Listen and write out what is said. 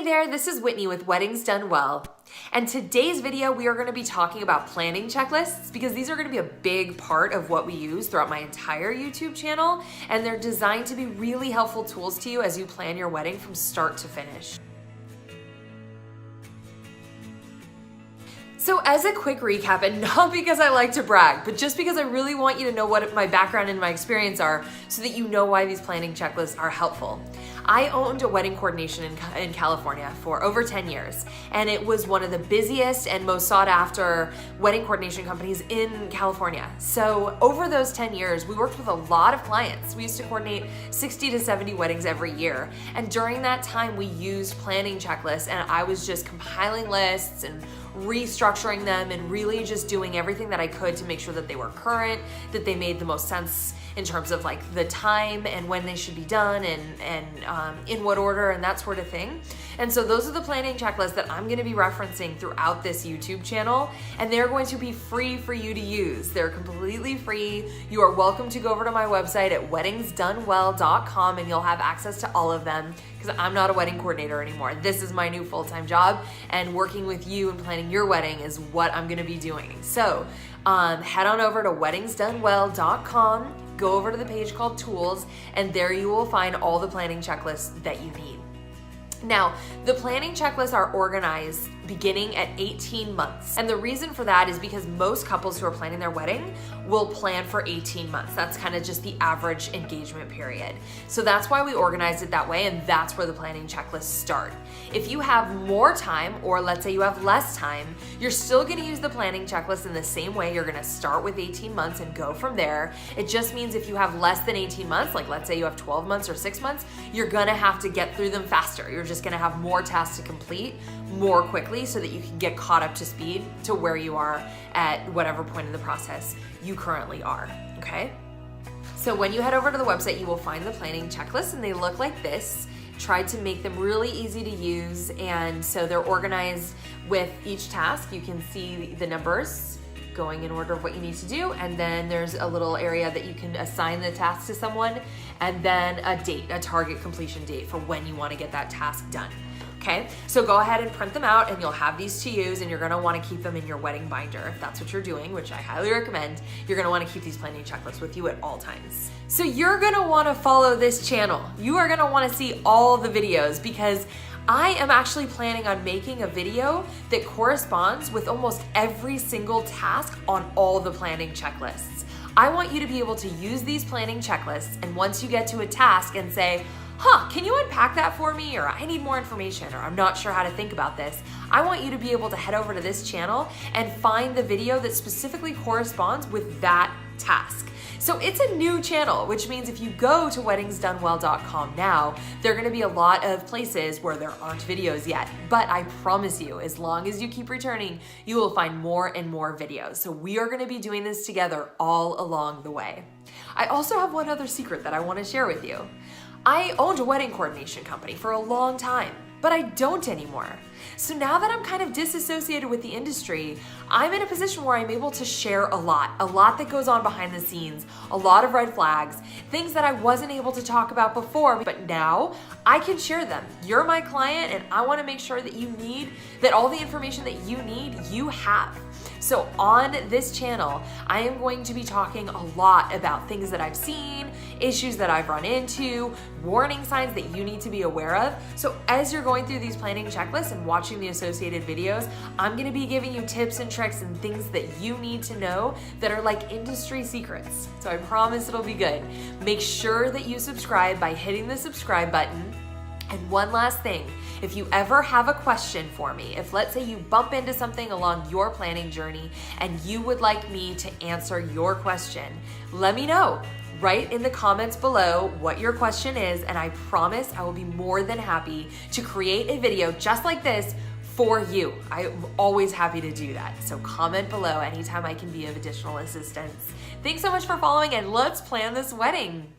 there, this is Whitney with Weddings Done Well. And today's video, we are going to be talking about planning checklists because these are going to be a big part of what we use throughout my entire YouTube channel. And they're designed to be really helpful tools to you as you plan your wedding from start to finish. So as a quick recap, and not because I like to brag, but just because I really want you to know what my background and my experience are so that you know why these planning checklists are helpful. I owned a wedding coordination in California for over 10 years, and it was one of the busiest and most sought after wedding coordination companies in California. So over those 10 years, we worked with a lot of clients. We used to coordinate 60 to 70 weddings every year. And during that time, we used planning checklists, and I was just compiling lists and restructuring them and really just doing everything that I could to make sure that they were current, that they made the most sense in terms of like the time and when they should be done and in what order and that sort of thing. And so those are the planning checklists that I'm going to be referencing throughout this YouTube channel, and they're going to be free for you to use. They're completely free. You are welcome to go over to my website at weddingsdonewell.com and you'll have access to all of them because I'm not a wedding coordinator anymore. This is my new full-time job, and working with you and planning your wedding is what I'm going to be doing. So head on over to weddingsdonewell.com. Go over to the page called Tools, and there you will find all the planning checklists that you need. Now, the planning checklists are organized beginning at 18 months. And the reason for that is because most couples who are planning their wedding will plan for 18 months. That's kind of just the average engagement period. So that's why we organized it that way, and that's where the planning checklists start. If you have more time, or let's say you have less time, you're still gonna use the planning checklist in the same way. You're gonna start with 18 months and go from there. It just means if you have less than 18 months, like let's say you have 12 months or 6 months, you're gonna have to get through them faster. You're just gonna have more tasks to complete more quickly so that you can get caught up to speed to where you are at whatever point in the process you currently are, okay? So when you head over to the website, you will find the planning checklist, and they look like this. Tried to make them really easy to use, and so they're organized with each task. You can see the numbers going in order of what you need to do, and then there's a little area that you can assign the task to someone, and then a date, a target completion date for when you want to get that task done. Okay, so go ahead and print them out, and you'll have these to use, and you're gonna wanna keep them in your wedding binder. If that's what you're doing, which I highly recommend, you're gonna wanna keep these planning checklists with you at all times. So you're gonna wanna follow this channel. You are gonna wanna see all the videos because I am actually planning on making a video that corresponds with almost every single task on all the planning checklists. I want you to be able to use these planning checklists, and once you get to a task and say, can you unpack that for me? Or I need more information, or I'm not sure how to think about this. I want you to be able to head over to this channel and find the video that specifically corresponds with that task. So it's a new channel, which means if you go to weddingsdonewell.com now, there are gonna be a lot of places where there aren't videos yet. But I promise you, as long as you keep returning, you will find more and more videos. So we are gonna be doing this together all along the way. I also have one other secret that I wanna share with you. I owned a wedding coordination company for a long time, but I don't anymore. So now that I'm kind of disassociated with the industry, I'm in a position where I'm able to share a lot that goes on behind the scenes, a lot of red flags, things that I wasn't able to talk about before, but now I can share them. You're my client, and I wanna make sure that all the information that you need, you have. So on this channel, I am going to be talking a lot about things that I've seen, issues that I've run into, warning signs that you need to be aware of. So as you're going through these planning checklists and watching the associated videos, I'm gonna be giving you tips and tricks and things that you need to know that are like industry secrets. So I promise it'll be good. Make sure that you subscribe by hitting the subscribe button. And one last thing, if you ever have a question for me, if let's say you bump into something along your planning journey and you would like me to answer your question, let me know. Write in the comments below what your question is, and I promise I will be more than happy to create a video just like this for you. I'm always happy to do that. So comment below anytime I can be of additional assistance. Thanks so much for following, and let's plan this wedding.